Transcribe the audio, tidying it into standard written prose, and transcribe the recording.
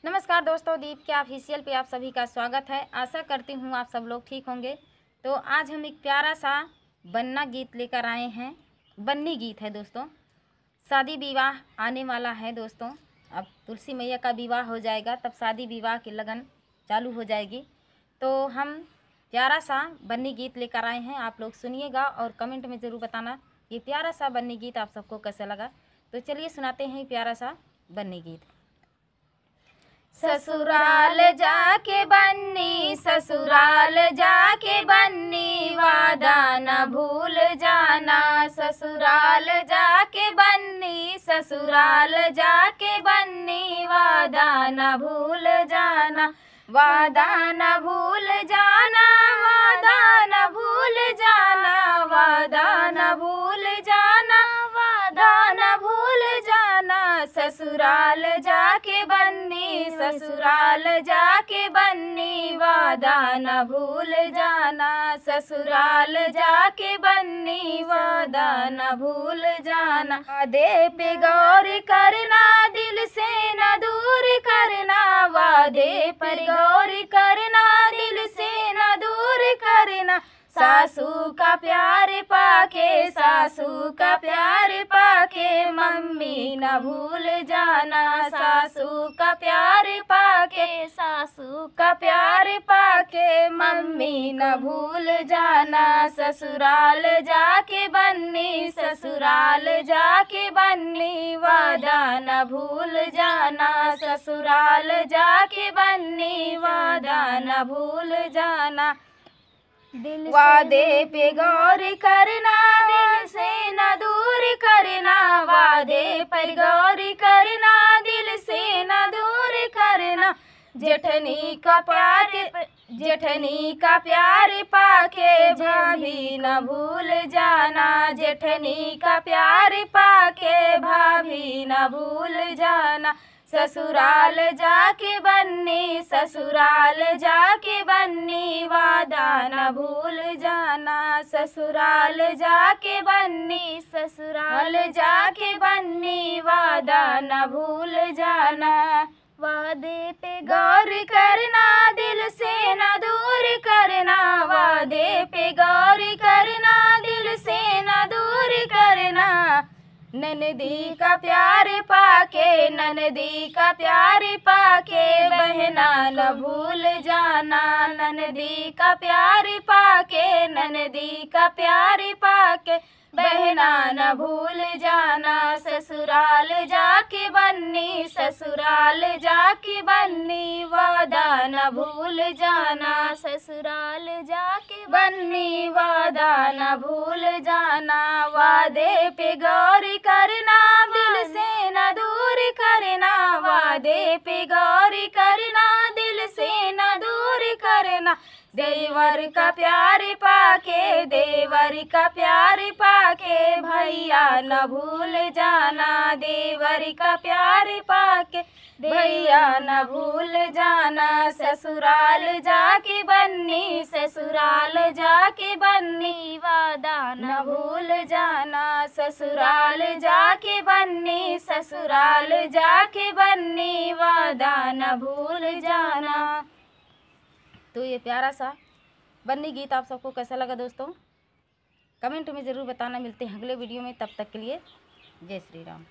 नमस्कार दोस्तों, दीप के ऑफिशियल पे आप सभी का स्वागत है। आशा करती हूँ आप सब लोग ठीक होंगे। तो आज हम एक प्यारा सा बन्ना गीत लेकर आए हैं। बन्नी गीत है दोस्तों। शादी विवाह आने वाला है दोस्तों। अब तुलसी मैया का विवाह हो जाएगा, तब शादी विवाह की लगन चालू हो जाएगी। तो हम प्यारा सा बन्नी गीत लेकर आए हैं। आप लोग सुनिएगा और कमेंट में ज़रूर बताना ये प्यारा सा बन्नी गीत आप सबको कैसा लगा। तो चलिए सुनाते हैं प्यारा सा बन्नी गीत। ससुराल जाके बन्नी, ससुराल जाके बन्नी, वादा न भूल जाना। ससुराल जाके बन्नी, ससुराल जाके बन्नी, वादा न भूल जाना। वादा न भूल जाना, वादा न भूल जाना, वादा न भूल जाना, वादा न भूल जाना। ससुराल जाके बन्नी, ससुराल जाके बन्नी, वादा न भूल जाना। ससुराल जाके बन्नी, वादा न भूल जाना। वादे पे गौर करना, दिल से न दूर करना। वादे पर गौर करना, दिल से न दूर करना। सासू का प्यार पाके, सासू का प्यार पाके, मम्मी न भूल जाना। सासू का प्यार पाके, सासू का प्यार पाके, मम्मी न भूल जाना। ससुराल जाके बन्नी, ससुराल जाके बन्नी, वादा न भूल जाना। ससुराल जाके बन्नी, वादा न भूल जाना। वादे पे गौर करना, दिल से न दूर करना। वादे पर गौर करना, दिल से न दूर करना। जेठनी का प्यार, जेठनी का प्यार पाके, भाभी न भूल जाना। जेठनी का प्यार पाके, भाभी न भूल जाना। ससुराल जाके बन्नी, ससुराल जाके बन्नी, वादा न भूल जाना। ससुराल जाके बन्नी, ससुराल जाके बन्नी, वादा न भूल जाना। वादे पे गौर करना, दिल से न दूर करना। वादे पे गौर करना, दिल से न दूर करना। ननदी का प्यार पाके, ननदी का प्यार पाके, बहना न भूल जाना। ननदी का प्यार पाके, ननदी का प्यार पाके, बहना न भूल जाना। ससुराल जाके बन्नी, ससुराल जाके बन्नी, वादा न भूल जाना। ससुराल जाके बन्नी, वादा न भूल जाना। वादे पे गौर करना, दिल से न दूर करना। वादे पे गौर करना, दिल से न दूर करना। देवर का प्यार पाके, देवर का प्यार पाके, भैया न भूल जाना। देवर का प्यार पाके, भैया न भूल जाना। ससुराल जाके बन्नी, ससुराल जाके बन्नी, वादा न भूल जाना। ससुराल जाके बन्नी, ससुराल जाके बन्नी, वादा न भूल जाना। तो ये प्यारा सा बन्नी गीत आप सबको कैसा लगा दोस्तों, कमेंट में ज़रूर बताना। मिलते हैं अगले वीडियो में, तब तक के लिए जय श्री राम।